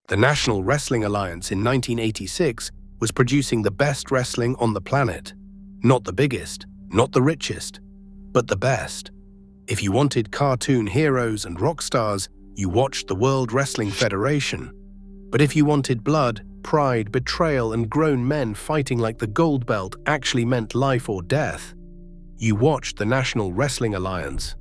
The National Wrestling Alliance in 1986 was producing the best wrestling on the planet. Not the biggest, not the richest, but the best. If you wanted cartoon heroes and rock stars, you watched the World Wrestling Federation. But if you wanted blood, pride, betrayal, and grown men fighting like the gold belt actually meant life or death, you watched the National Wrestling Alliance.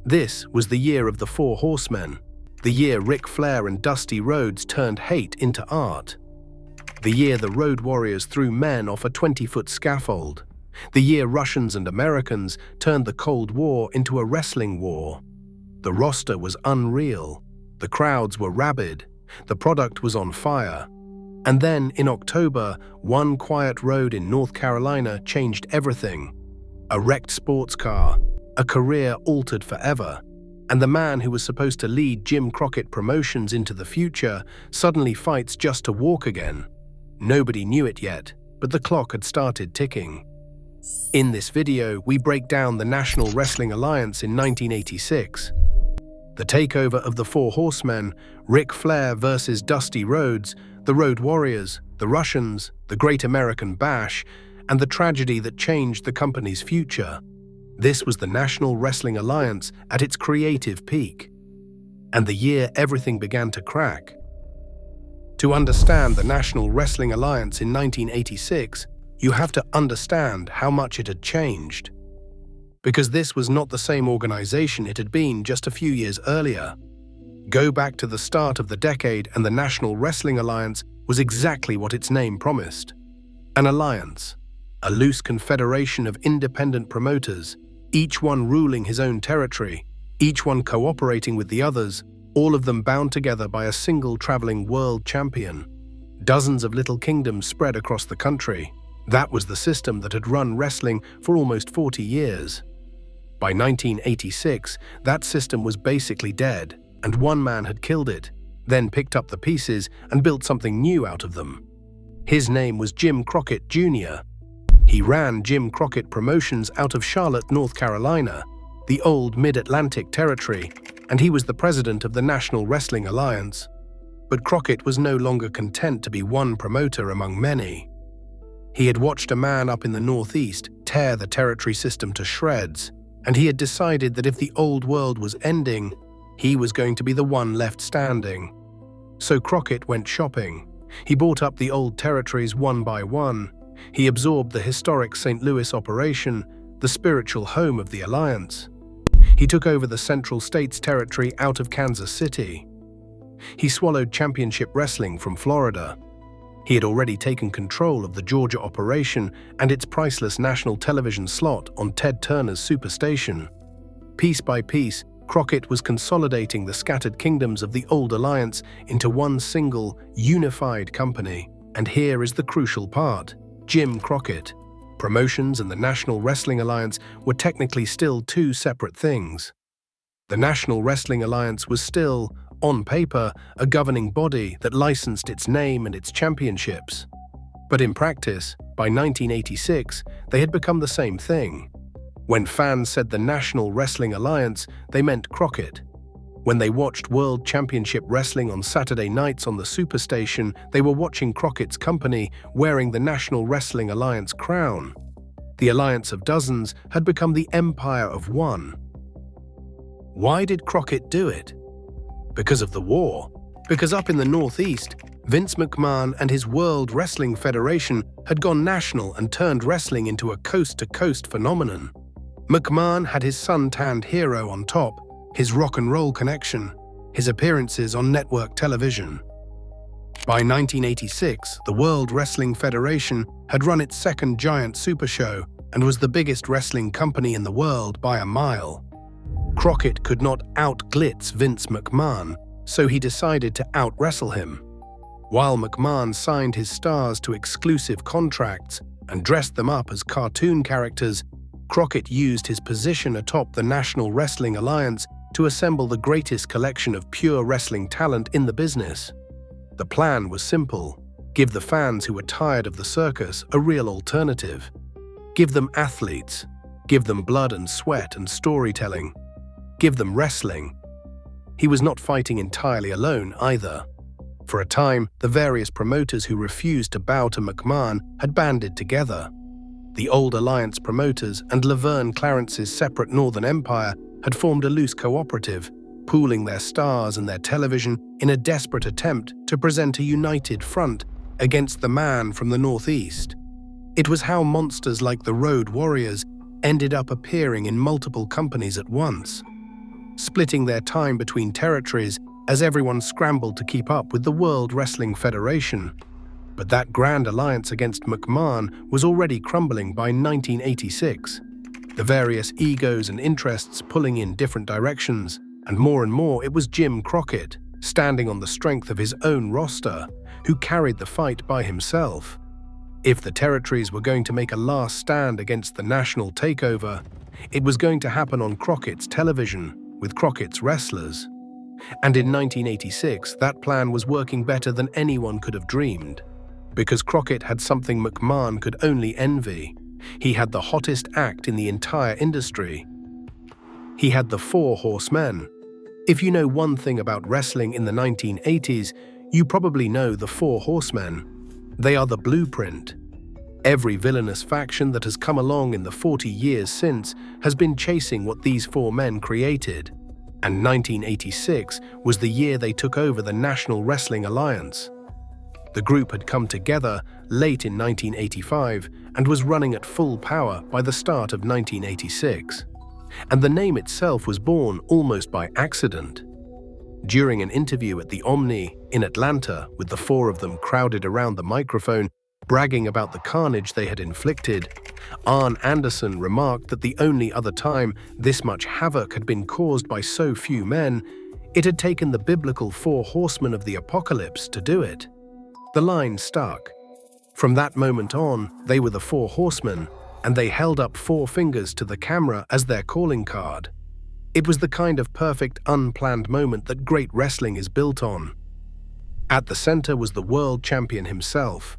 This was the year of the Four Horsemen, the year Ric Flair and Dusty Rhodes turned hate into art, the year the Road Warriors threw men off a 20-foot scaffold, the year Russians and Americans turned the Cold War into a wrestling war. The roster was unreal, the crowds were rabid, the product was on fire. And then, in October, one quiet road in North Carolina changed everything. A wrecked sports car, a career altered forever, and the man who was supposed to lead Jim Crockett Promotions into the future suddenly fights just to walk again. Nobody knew it yet, but the clock had started ticking. In this video, we break down the National Wrestling Alliance in 1986. The takeover of the Four Horsemen, Ric Flair versus Dusty Rhodes, the Road Warriors, the Russians, the Great American Bash, and the tragedy that changed the company's future. This was the National Wrestling Alliance at its creative peak, and the year everything began to crack. To understand the National Wrestling Alliance in 1986, you have to understand how much it had changed. Because this was not the same organization it had been just a few years earlier. Go back to the start of the decade and the National Wrestling Alliance was exactly what its name promised. An alliance, a loose confederation of independent promoters, each one ruling his own territory, each one cooperating with the others, all of them bound together by a single traveling world champion. Dozens of little kingdoms spread across the country. That was the system that had run wrestling for almost 40 years. By 1986, that system was basically dead, and one man had killed it, then picked up the pieces and built something new out of them. His name was Jim Crockett Jr. He ran Jim Crockett Promotions out of Charlotte, North Carolina, the old Mid-Atlantic territory, and he was the president of the National Wrestling Alliance. But Crockett was no longer content to be one promoter among many. He had watched a man up in the Northeast tear the territory system to shreds, and he had decided that if the old world was ending, he was going to be the one left standing. So Crockett went shopping. He bought up the old territories one by one. He absorbed the historic St. Louis operation, the spiritual home of the Alliance. He took over the Central States territory out of Kansas City. He swallowed championship wrestling from Florida. He had already taken control of the Georgia operation and its priceless national television slot on Ted Turner's Superstation. Piece by piece, Crockett was consolidating the scattered kingdoms of the old alliance into one single, unified company. And here is the crucial part: Jim Crockett. Promotions and the National Wrestling Alliance were technically still two separate things. The National Wrestling Alliance was still, on paper, a governing body that licensed its name and its championships. But in practice, by 1986, they had become the same thing. When fans said the National Wrestling Alliance, they meant Crockett. When they watched World Championship Wrestling on Saturday nights on the Superstation, they were watching Crockett's company wearing the National Wrestling Alliance crown. The alliance of dozens had become the empire of one. Why did Crockett do it? Because of the war. Because up in the Northeast, Vince McMahon and his World Wrestling Federation had gone national and turned wrestling into a coast-to-coast phenomenon. McMahon had his sun-tanned hero on top, his rock and roll connection, his appearances on network television. By 1986, the World Wrestling Federation had run its second giant super show and was the biggest wrestling company in the world by a mile. Crockett could not out-glitz Vince McMahon, so he decided to out-wrestle him. While McMahon signed his stars to exclusive contracts and dressed them up as cartoon characters, Crockett used his position atop the National Wrestling Alliance to assemble the greatest collection of pure wrestling talent in the business. The plan was simple: give the fans who were tired of the circus a real alternative. Give them athletes. Give them blood and sweat and storytelling. Give them wrestling. He was not fighting entirely alone either. For a time, the various promoters who refused to bow to McMahon had banded together. The old Alliance promoters and Laverne Clarence's separate Northern Empire had formed a loose cooperative, pooling their stars and their television in a desperate attempt to present a united front against the man from the Northeast. It was how monsters like the Road Warriors ended up appearing in multiple companies at once, splitting their time between territories as everyone scrambled to keep up with the World Wrestling Federation. But that grand alliance against McMahon was already crumbling by 1986, the various egos and interests pulling in different directions, and more it was Jim Crockett, standing on the strength of his own roster, who carried the fight by himself. If the territories were going to make a last stand against the national takeover, it was going to happen on Crockett's television, with Crockett's wrestlers. And in 1986, that plan was working better than anyone could have dreamed. Because Crockett had something McMahon could only envy. He had the hottest act in the entire industry. He had the Four Horsemen. If you know one thing about wrestling in the 1980s, you probably know the Four Horsemen. They are the blueprint. Every villainous faction that has come along in the 40 years since has been chasing what these four men created. And 1986 was the year they took over the National Wrestling Alliance. The group had come together late in 1985 and was running at full power by the start of 1986. And the name itself was born almost by accident. During an interview at the Omni in Atlanta, with the four of them crowded around the microphone, bragging about the carnage they had inflicted, Arn Anderson remarked that the only other time this much havoc had been caused by so few men, it had taken the biblical Four Horsemen of the Apocalypse to do it. The line stuck. From that moment on, they were the Four Horsemen, and they held up four fingers to the camera as their calling card. It was the kind of perfect, unplanned moment that great wrestling is built on. At the center was the world champion himself,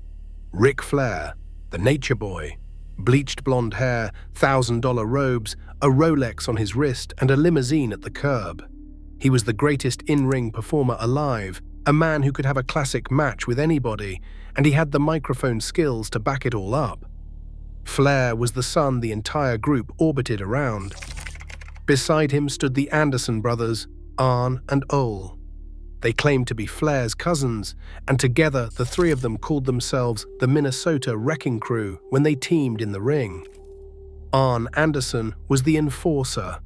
Ric Flair, the Nature Boy. Bleached blonde hair, $1,000 robes, a Rolex on his wrist, and a limousine at the curb. He was the greatest in-ring performer alive, a man who could have a classic match with anybody, and he had the microphone skills to back it all up. Flair was the sun the entire group orbited around. Beside him stood the Anderson brothers, Arn and Ole. They claimed to be Flair's cousins, and together the three of them called themselves the Minnesota Wrecking Crew when they teamed in the ring. Arn Anderson was the enforcer,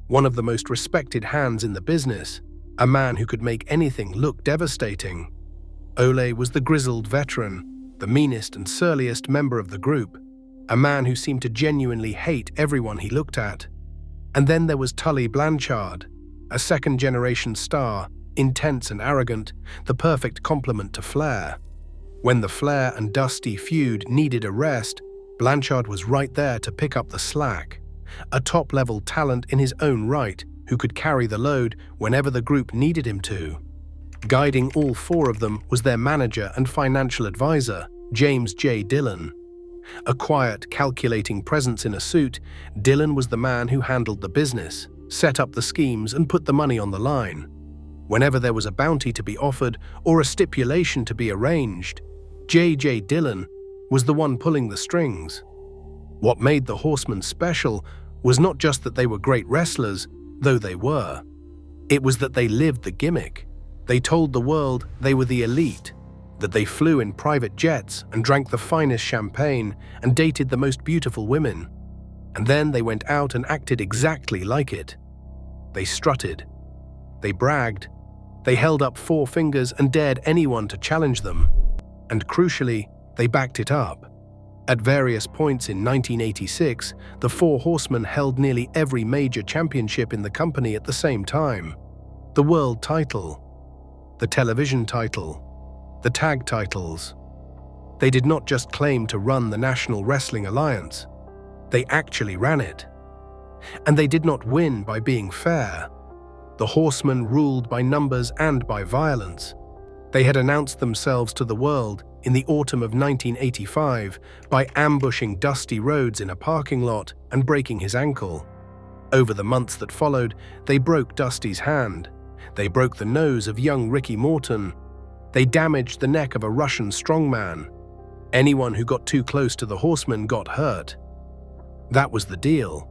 one of the most respected hands in the business, a man who could make anything look devastating. Ole was the grizzled veteran, the meanest and surliest member of the group, a man who seemed to genuinely hate everyone he looked at. And then there was Tully Blanchard, a second-generation star, intense and arrogant, the perfect complement to Flair. When the Flair and Dusty feud needed a rest, Blanchard was right there to pick up the slack, a top-level talent in his own right who could carry the load whenever the group needed him to. Guiding all four of them was their manager and financial advisor, James J. Dillon. A quiet, calculating presence in a suit, Dillon was the man who handled the business, set up the schemes and put the money on the line. Whenever there was a bounty to be offered or a stipulation to be arranged, J.J. Dillon was the one pulling the strings. What made the Horsemen special was not just that they were great wrestlers, though they were. It was that they lived the gimmick. They told the world they were the elite, that they flew in private jets and drank the finest champagne and dated the most beautiful women. And then they went out and acted exactly like it. They strutted. They bragged. They held up four fingers and dared anyone to challenge them. And crucially, they backed it up. At various points in 1986, the Four Horsemen held nearly every major championship in the company at the same time. The world title, the television title, the tag titles. They did not just claim to run the National Wrestling Alliance. They actually ran it. And they did not win by being fair. The Horsemen ruled by numbers and by violence. They had announced themselves to the world in the autumn of 1985 by ambushing Dusty Rhodes in a parking lot and breaking his ankle. Over the months that followed, they broke Dusty's hand. They broke the nose of young Ricky Morton. They damaged the neck of a Russian strongman. Anyone who got too close to the Horsemen got hurt. That was the deal.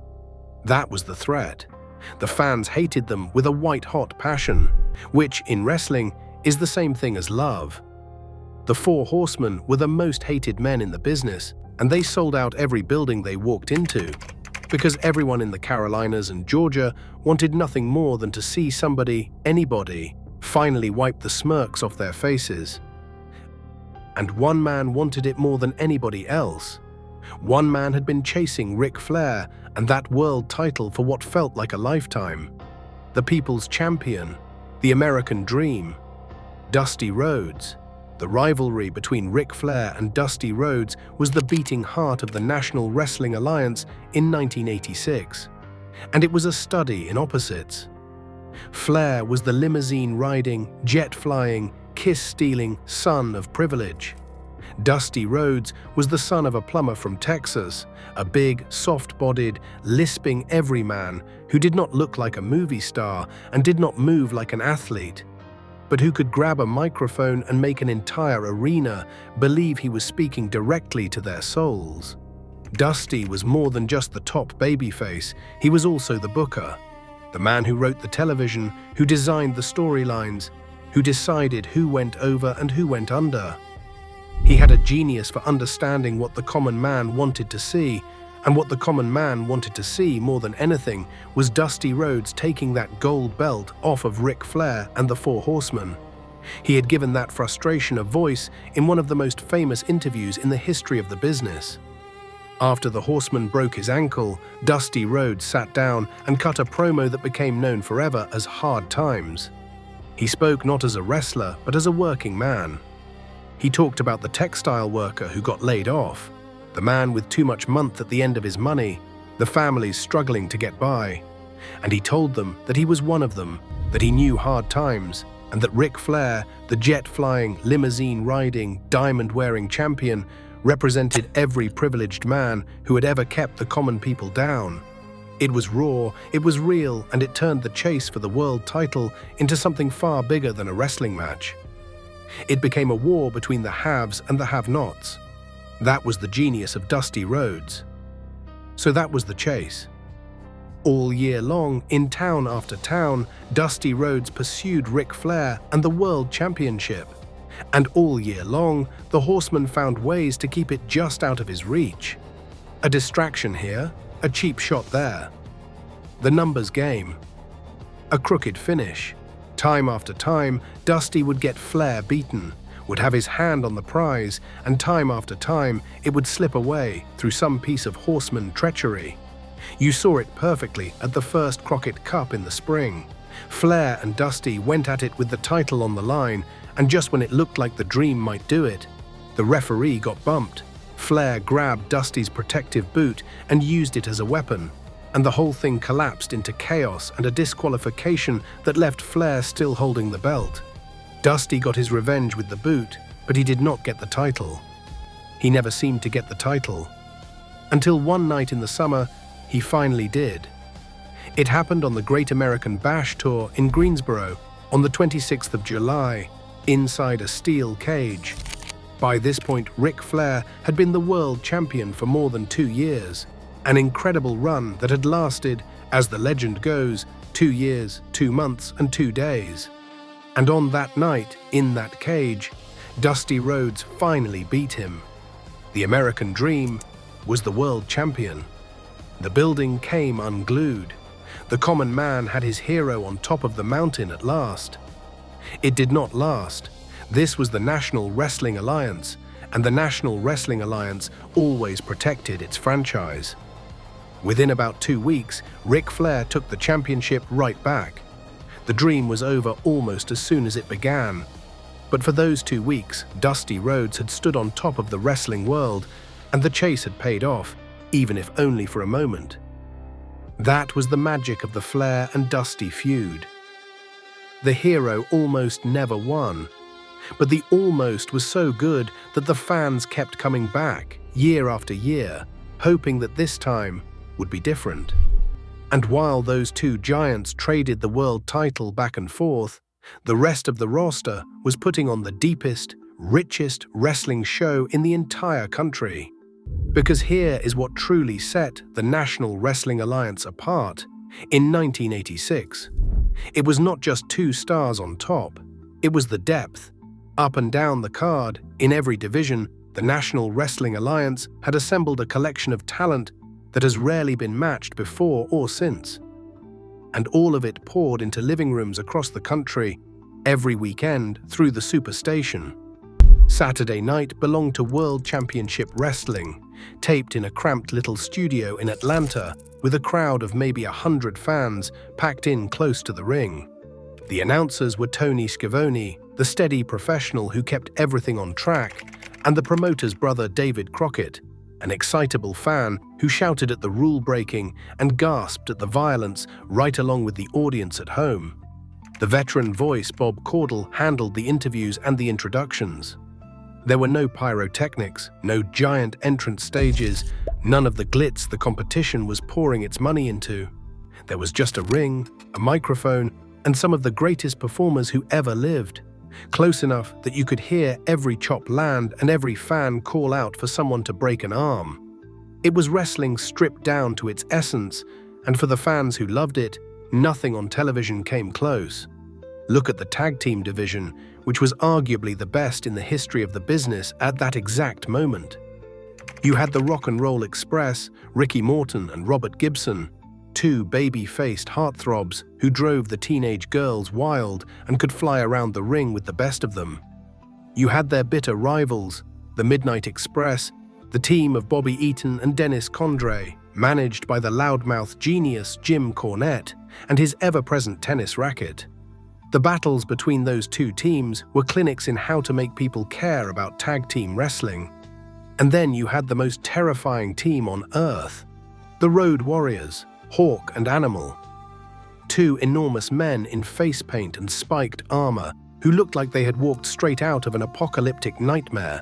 That was the threat. The fans hated them with a white-hot passion, which, in wrestling, is the same thing as love. The Four Horsemen were the most hated men in the business, and they sold out every building they walked into, because everyone in the Carolinas and Georgia wanted nothing more than to see somebody, anybody, finally wipe the smirks off their faces. And one man wanted it more than anybody else. One man had been chasing Ric Flair and that world title for what felt like a lifetime. The people's champion, the American dream, Dusty Rhodes. The rivalry between Ric Flair and Dusty Rhodes was the beating heart of the National Wrestling Alliance in 1986, and it was a study in opposites. Flair was the limousine-riding, jet-flying, kiss-stealing son of privilege. Dusty Rhodes was the son of a plumber from Texas, a big, soft-bodied, lisping everyman who did not look like a movie star and did not move like an athlete, but who could grab a microphone and make an entire arena believe he was speaking directly to their souls. Dusty was more than just the top babyface, he was also the booker, the man who wrote the television, who designed the storylines, who decided who went over and who went under. He had a genius for understanding what the common man wanted to see, and what the common man wanted to see more than anything was Dusty Rhodes taking that gold belt off of Ric Flair and the Four Horsemen. He had given that frustration a voice in one of the most famous interviews in the history of the business. After the Horseman broke his ankle, Dusty Rhodes sat down and cut a promo that became known forever as Hard Times. He spoke not as a wrestler, but as a working man. He talked about the textile worker who got laid off, the man with too much month at the end of his money, the families struggling to get by. And he told them that he was one of them, that he knew hard times, and that Ric Flair, the jet-flying, limousine-riding, diamond-wearing champion, represented every privileged man who had ever kept the common people down. It was raw, it was real, and it turned the chase for the world title into something far bigger than a wrestling match. It became a war between the haves and the have-nots. That was the genius of Dusty Rhodes. So that was the chase. All year long, in town after town, Dusty Rhodes pursued Ric Flair and the World Championship. And all year long, the Horsemen found ways to keep it just out of his reach. A distraction here, a cheap shot there. The numbers game. A crooked finish. Time after time, Dusty would get Flair beaten, would have his hand on the prize, and time after time, it would slip away through some piece of Horseman treachery. You saw it perfectly at the first Crockett Cup in the spring. Flair and Dusty went at it with the title on the line, and just when it looked like the dream might do it, the referee got bumped. Flair grabbed Dusty's protective boot and used it as a weapon, and the whole thing collapsed into chaos and a disqualification that left Flair still holding the belt. Dusty got his revenge with the boot, but he did not get the title. He never seemed to get the title. Until one night in the summer, he finally did. It happened on the Great American Bash Tour in Greensboro on the 26th of July, inside a steel cage. By this point, Ric Flair had been the world champion for more than 2 years, an incredible run that had lasted, as the legend goes, 2 years, 2 months, and 2 days. And on that night, in that cage, Dusty Rhodes finally beat him. The American Dream was the world champion. The building came unglued. The common man had his hero on top of the mountain at last. It did not last. This was the National Wrestling Alliance, and the National Wrestling Alliance always protected its franchise. Within about 2 weeks, Ric Flair took the championship right back. The dream was over almost as soon as it began. But for those 2 weeks, Dusty Rhodes had stood on top of the wrestling world, and the chase had paid off, even if only for a moment. That was the magic of the Flair and Dusty feud. The hero almost never won, but the almost was so good that the fans kept coming back, year after year, hoping that this time would be different. And while those two giants traded the world title back and forth, The rest of the roster was putting on the deepest, richest wrestling show in the entire country. Because here is what truly set the National Wrestling Alliance apart in 1986. It was not just two stars on top, it was the depth. Up and down the card, in every division, the National Wrestling Alliance had assembled a collection of talent that has rarely been matched before or since. And all of it poured into living rooms across the country, every weekend through the Superstation. Saturday night belonged to World Championship Wrestling, taped in a cramped little studio in Atlanta with a crowd of maybe 100 fans packed in close to the ring. The announcers were Tony Schiavone, the steady professional who kept everything on track, and the promoter's brother David Crockett, an excitable fan who shouted at the rule-breaking and gasped at the violence right along with the audience at home. The veteran voice Bob Caudle handled the interviews and the introductions. There were no pyrotechnics, no giant entrance stages, none of the glitz the competition was pouring its money into. There was just a ring, a microphone, and some of the greatest performers who ever lived, close enough that you could hear every chop land and every fan call out for someone to break an arm. It was wrestling stripped down to its essence, and for the fans who loved it, nothing on television came close. Look at the tag team division, which was arguably the best in the history of the business at that exact moment. You had the Rock and Roll Express, Ricky Morton and Robert Gibson, two baby-faced heartthrobs who drove the teenage girls wild and could fly around the ring with the best of them. You had their bitter rivals, the Midnight Express, the team of Bobby Eaton and Dennis Condrey, managed by the loudmouth genius Jim Cornette and his ever-present tennis racket. The battles between those two teams were clinics in how to make people care about tag team wrestling. And then you had the most terrifying team on earth, the Road Warriors, Hawk and Animal. Two enormous men in face paint and spiked armor who looked like they had walked straight out of an apocalyptic nightmare,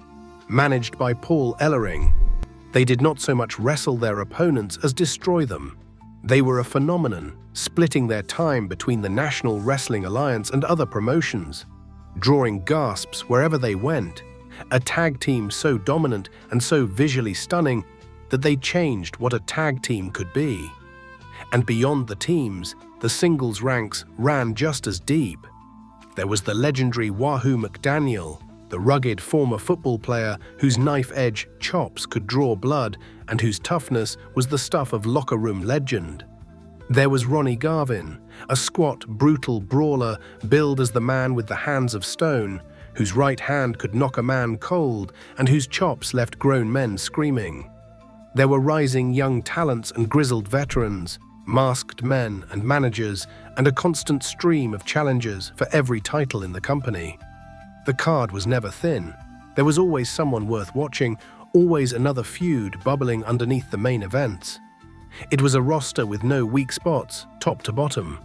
managed by Paul Ellering. They did not so much wrestle their opponents as destroy them. They were a phenomenon, splitting their time between the National Wrestling Alliance and other promotions, drawing gasps wherever they went, a tag team so dominant and so visually stunning that they changed what a tag team could be. And beyond the teams, the singles ranks ran just as deep. There was the legendary Wahoo McDaniel, the rugged former football player whose knife-edge chops could draw blood and whose toughness was the stuff of locker room legend. There was Ronnie Garvin, a squat, brutal brawler billed as the man with the hands of stone, whose right hand could knock a man cold and whose chops left grown men screaming. There were rising young talents and grizzled veterans, masked men and managers, and a constant stream of challengers for every title in the company. The card was never thin. There was always someone worth watching, always another feud bubbling underneath the main events. It was a roster with no weak spots, top to bottom.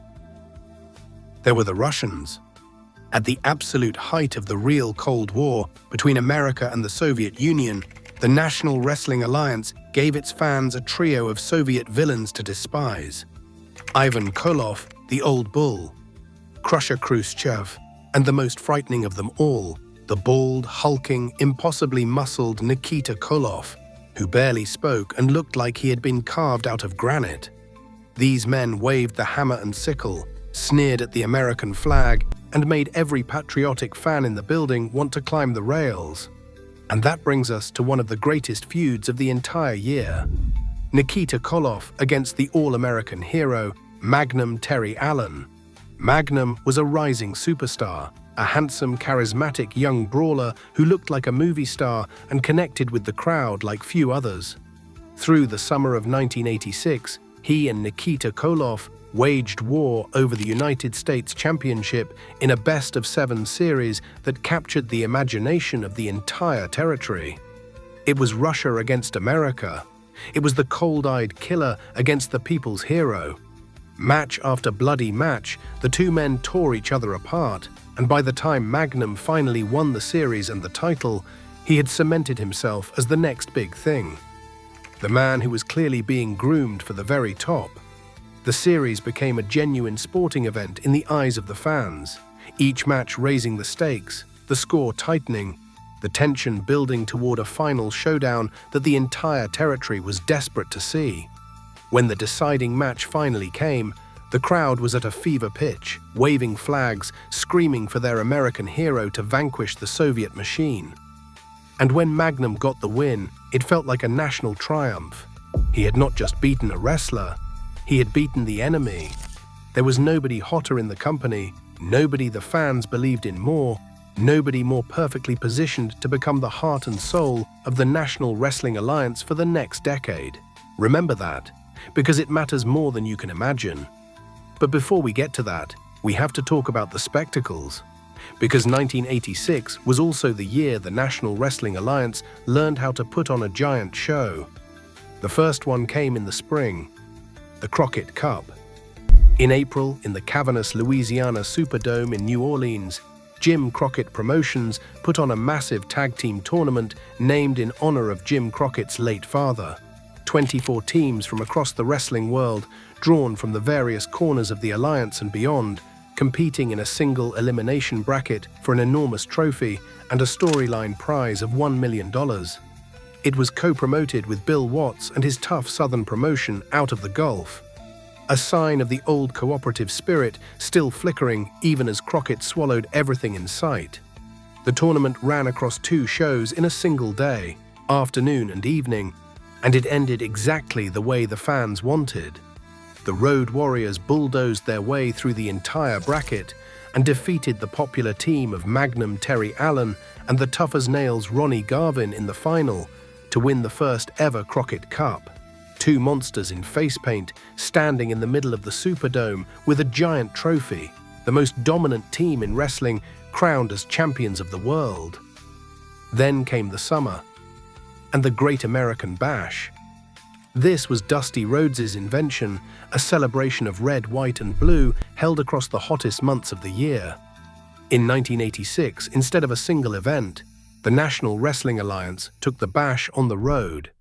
There were the Russians. At the absolute height of the real Cold War between America and the Soviet Union, the National Wrestling Alliance gave its fans a trio of Soviet villains to despise. Ivan Koloff, the Old Bull, Crusher Khrushchev, and the most frightening of them all, the bald, hulking, impossibly muscled Nikita Koloff, who barely spoke and looked like he had been carved out of granite. These men waved the hammer and sickle, sneered at the American flag, and made every patriotic fan in the building want to climb the rails. And that brings us to one of the greatest feuds of the entire year. Nikita Koloff against the all-American hero, Magnum TA. Magnum was a rising superstar, a handsome, charismatic young brawler who looked like a movie star and connected with the crowd like few others. Through the summer of 1986, he and Nikita Koloff waged war over the United States Championship in a best-of-7 series that captured the imagination of the entire territory. It was Russia against America. It was the cold-eyed killer against the people's hero. Match after bloody match, the two men tore each other apart, and by the time Magnum finally won the series and the title, he had cemented himself as the next big thing. The man who was clearly being groomed for the very top. The series became a genuine sporting event in the eyes of the fans. each match raising the stakes, the score tightening, the tension building toward a final showdown that the entire territory was desperate to see. When the deciding match finally came, the crowd was at a fever pitch, waving flags, screaming for their American hero to vanquish the Soviet machine. And when Magnum got the win, it felt like a national triumph. He had not just beaten a wrestler, he had beaten the enemy. There was nobody hotter in the company, nobody the fans believed in more, nobody more perfectly positioned to become the heart and soul of the National Wrestling Alliance for the next decade. Remember that, because it matters more than you can imagine. But before we get to that, we have to talk about the spectacles. Because 1986 was also the year the National Wrestling Alliance learned how to put on a giant show. The first one came in the spring, the Crockett Cup. In April, in the cavernous Louisiana Superdome in New Orleans, Jim Crockett Promotions put on a massive tag team tournament named in honor of Jim Crockett's late father. 24 teams from across the wrestling world, drawn from the various corners of the Alliance and beyond, competing in a single elimination bracket for an enormous trophy and a storyline prize of $1 million. It was co-promoted with Bill Watts and his tough Southern promotion Out of the Gulf. A sign of the old cooperative spirit still flickering even as Crockett swallowed everything in sight. The tournament ran across 2 shows in a single day, afternoon and evening, and it ended exactly the way the fans wanted. The Road Warriors bulldozed their way through the entire bracket and defeated the popular team of Magnum T.A and the tough-as-nails Ronnie Garvin in the final to win the first ever Crockett Cup. 2 monsters in face paint standing in the middle of the Superdome with a giant trophy, the most dominant team in wrestling crowned as champions of the world. Then came the summer, and the Great American Bash. This was Dusty Rhodes' invention, a celebration of red, white, and blue held across the hottest months of the year. In 1986, instead of a single event, the National Wrestling Alliance took the Bash on the road.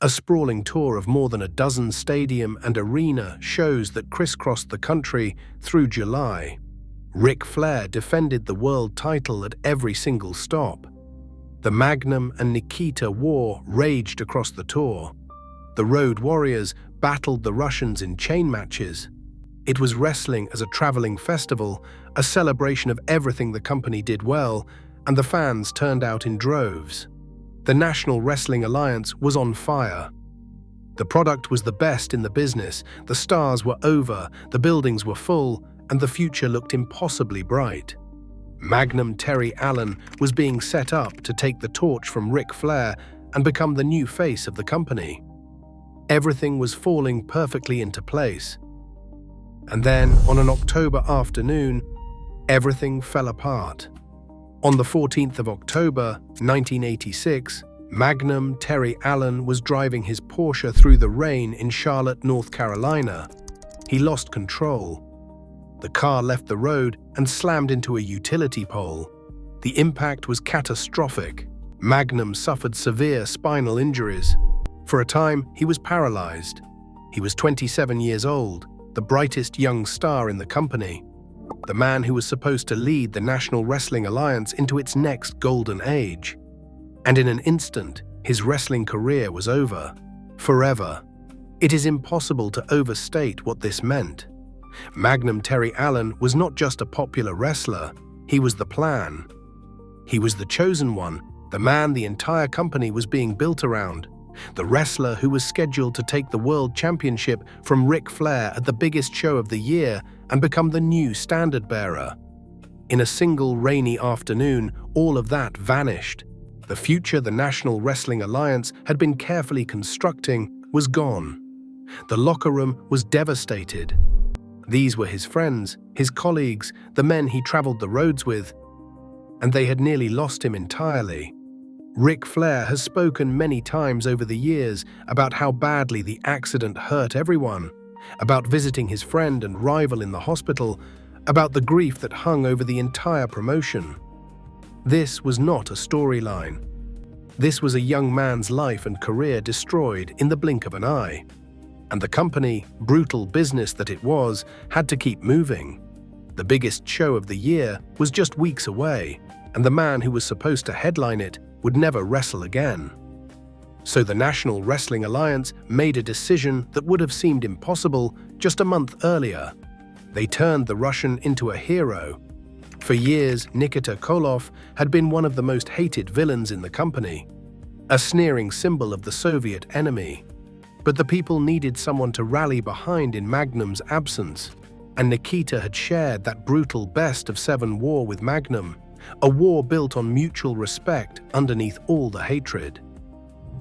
A sprawling tour of more than a dozen stadium and arena shows that crisscrossed the country through July. Ric Flair defended the world title at every single stop. The Magnum and Nikita war raged across the tour. The Road Warriors battled the Russians in chain matches. It was wrestling as a traveling festival, a celebration of everything the company did well, and the fans turned out in droves. The National Wrestling Alliance was on fire. The product was the best in the business, the stars were over, the buildings were full, and the future looked impossibly bright. Magnum T.A was being set up to take the torch from Ric Flair and become the new face of the company. Everything was falling perfectly into place. And then, on an October afternoon, everything fell apart. On the 14th of October, 1986, Magnum T.A was driving his Porsche through the rain in Charlotte, North Carolina. He lost control. The car left the road and slammed into a utility pole. The impact was catastrophic. Magnum suffered severe spinal injuries. For a time, he was paralyzed. He was 27 years old, the brightest young star in the company. The man who was supposed to lead the National Wrestling Alliance into its next golden age. And in an instant, his wrestling career was over. Forever. It is impossible to overstate what this meant. Magnum T.A was not just a popular wrestler, he was the plan. He was the chosen one, the man the entire company was being built around. The wrestler who was scheduled to take the World Championship from Ric Flair at the biggest show of the year and become the new standard-bearer. In a single rainy afternoon, all of that vanished. The future the National Wrestling Alliance had been carefully constructing was gone. The locker room was devastated. These were his friends, his colleagues, the men he traveled the roads with, and they had nearly lost him entirely. Ric Flair has spoken many times over the years about how badly the accident hurt everyone, about visiting his friend and rival in the hospital, about the grief that hung over the entire promotion. This was not a storyline. This was a young man's life and career destroyed in the blink of an eye. And the company, brutal business that it was, had to keep moving. The biggest show of the year was just weeks away, and the man who was supposed to headline it would never wrestle again. So the National Wrestling Alliance made a decision that would have seemed impossible just a month earlier. They turned the Russian into a hero. For years, Nikita Koloff had been one of the most hated villains in the company, a sneering symbol of the Soviet enemy. But the people needed someone to rally behind in Magnum's absence, and Nikita had shared that brutal best-of-7 war with Magnum, a war built on mutual respect underneath all the hatred.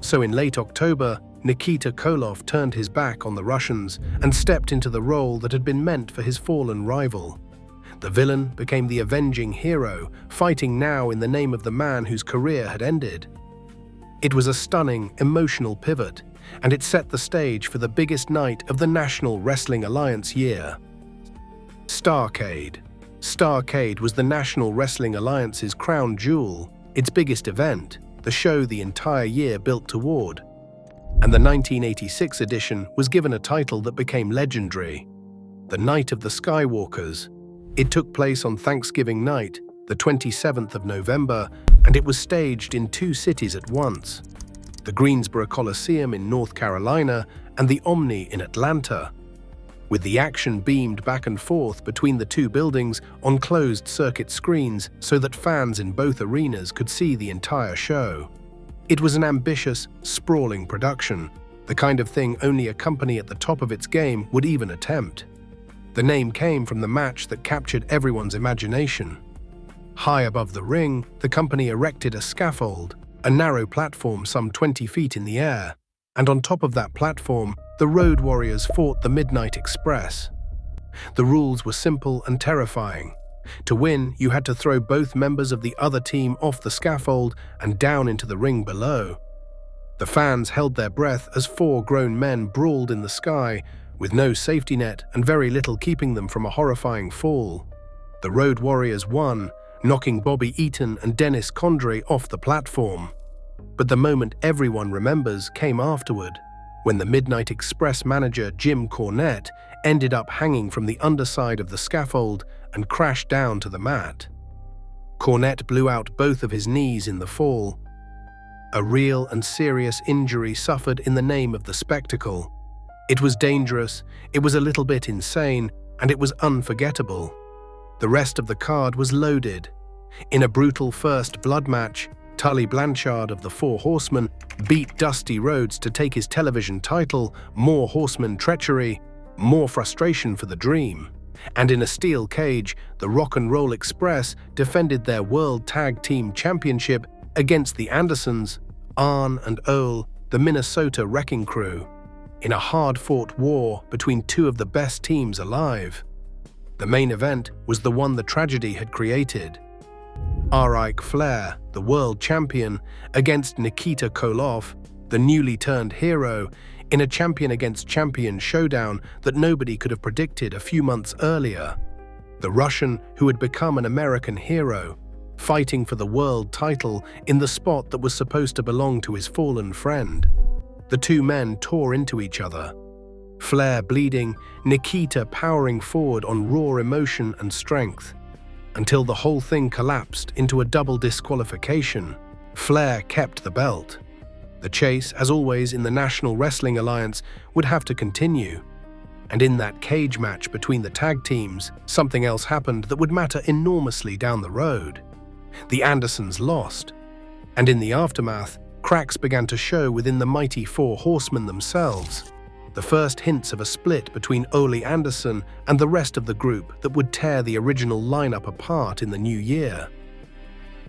So in late October, Nikita Koloff turned his back on the Russians and stepped into the role that had been meant for his fallen rival. The villain became the avenging hero, fighting now in the name of the man whose career had ended. It was a stunning, emotional pivot, and it set the stage for the biggest night of the National Wrestling Alliance year. Starrcade. Starrcade was the National Wrestling Alliance's crown jewel, its biggest event, the show the entire year built toward. And the 1986 edition was given a title that became legendary, the Night of the Skywalkers. It took place on Thanksgiving night, the 27th of November, and it was staged in 2 cities at once, the Greensboro Coliseum in North Carolina and the Omni in Atlanta, with the action beamed back and forth between the 2 buildings on closed-circuit screens so that fans in both arenas could see the entire show. It was an ambitious, sprawling production, the kind of thing only a company at the top of its game would even attempt. The name came from the match that captured everyone's imagination. High above the ring, the company erected a scaffold, a narrow platform some 20 feet in the air, and on top of that platform, the Road Warriors fought the Midnight Express. The rules were simple and terrifying. To win, you had to throw both members of the other team off the scaffold and down into the ring below. The fans held their breath as 4 grown men brawled in the sky, with no safety net and very little keeping them from a horrifying fall. The Road Warriors won, knocking Bobby Eaton and Dennis Condrey off the platform. But the moment everyone remembers came afterward, when the Midnight Express manager Jim Cornette ended up hanging from the underside of the scaffold and crashed down to the mat. Cornette blew out both of his knees in the fall. A real and serious injury suffered in the name of the spectacle. It was dangerous, it was a little bit insane, and it was unforgettable. The rest of the card was loaded. In a brutal first blood match, Tully Blanchard of the Four Horsemen beat Dusty Rhodes to take his television title, more Horseman treachery, more frustration for the Dream. And in a steel cage, the Rock and Roll Express defended their World Tag Team Championship against the Andersons, Arn and Ole, the Minnesota Wrecking Crew, in a hard-fought war between 2 of the best teams alive. The main event was the one the tragedy had created. Ric Flair, the world champion, against Nikita Koloff, the newly turned hero, in a champion-against-champion showdown that nobody could have predicted a few months earlier. The Russian, who had become an American hero, fighting for the world title in the spot that was supposed to belong to his fallen friend. The 2 men tore into each other. Flair bleeding, Nikita powering forward on raw emotion and strength. Until the whole thing collapsed into a double disqualification, Flair kept the belt. The chase, as always in the National Wrestling Alliance, would have to continue. And in that cage match between the tag teams, something else happened that would matter enormously down the road. The Andersons lost. And in the aftermath, cracks began to show within the mighty Four Horsemen themselves. The first hints of a split between Ole Anderson and the rest of the group that would tear the original lineup apart in the new year.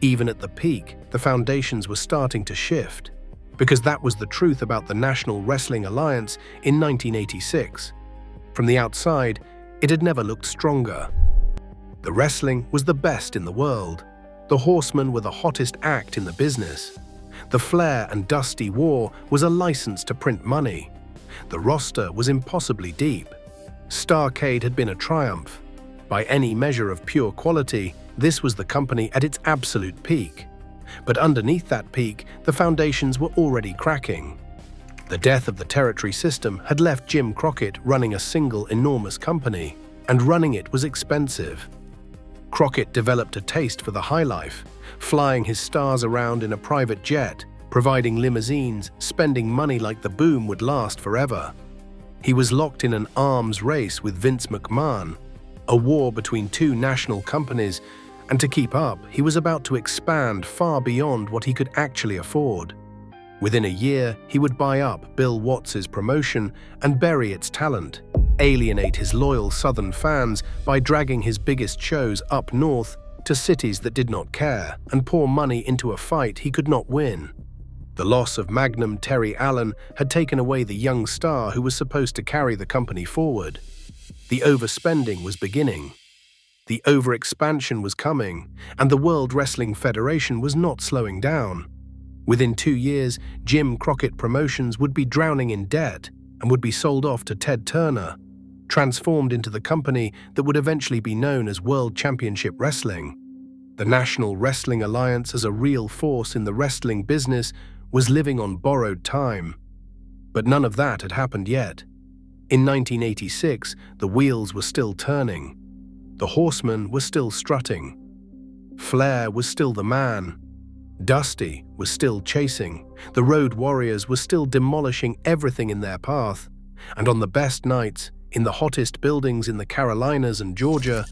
Even at the peak, the foundations were starting to shift, because that was the truth about the National Wrestling Alliance in 1986. From the outside, it had never looked stronger. The wrestling was the best in the world. The Horsemen were the hottest act in the business. The Flair and Dusty war was a license to print money. The roster was impossibly deep. Starrcade had been a triumph. By any measure of pure quality, this was the company at its absolute peak. But underneath that peak, the foundations were already cracking. The death of the territory system had left Jim Crockett running a single enormous company. and running it was expensive. Crockett developed a taste for the high life, flying his stars around in a private jet, providing limousines, spending money like the boom would last forever. He was locked in an arms race with Vince McMahon, a war between two national companies, and to keep up, he was about to expand far beyond what he could actually afford. Within a year, he would buy up Bill Watts's promotion and bury its talent, alienate his loyal Southern fans by dragging his biggest shows up north to cities that did not care, and pour money into a fight he could not win. The loss of Magnum T.A. had taken away the young star who was supposed to carry the company forward. The overspending was beginning. The overexpansion was coming, and the World Wrestling Federation was not slowing down. Within 2 years, Jim Crockett Promotions would be drowning in debt and would be sold off to Ted Turner, transformed into the company that would eventually be known as World Championship Wrestling. The National Wrestling Alliance, as a real force in the wrestling business, was living on borrowed time. But none of that had happened yet. In 1986, the wheels were still turning. The Horsemen were still strutting. Flair was still the man. Dusty was still chasing. The Road Warriors were still demolishing everything in their path. And on the best nights, in the hottest buildings in the Carolinas and Georgia,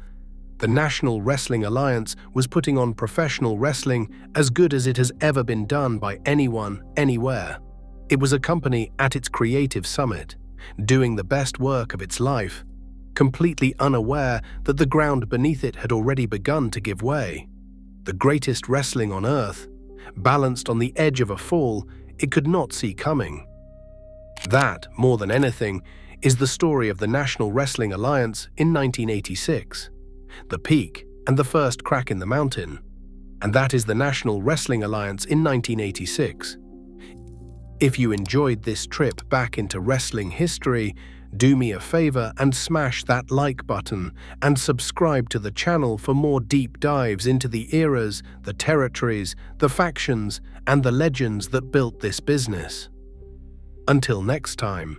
the National Wrestling Alliance was putting on professional wrestling as good as it has ever been done by anyone, anywhere. It was a company at its creative summit, doing the best work of its life, completely unaware that the ground beneath it had already begun to give way. The greatest wrestling on earth, balanced on the edge of a fall it could not see coming. That, more than anything, is the story of the National Wrestling Alliance in 1986, the peak and the first crack in the mountain. And that is the National Wrestling Alliance in 1986. If you enjoyed this trip back into wrestling history, do me a favor and smash that like button and subscribe to the channel for more deep dives into the eras, the territories, the factions, and the legends that built this business. Until next time.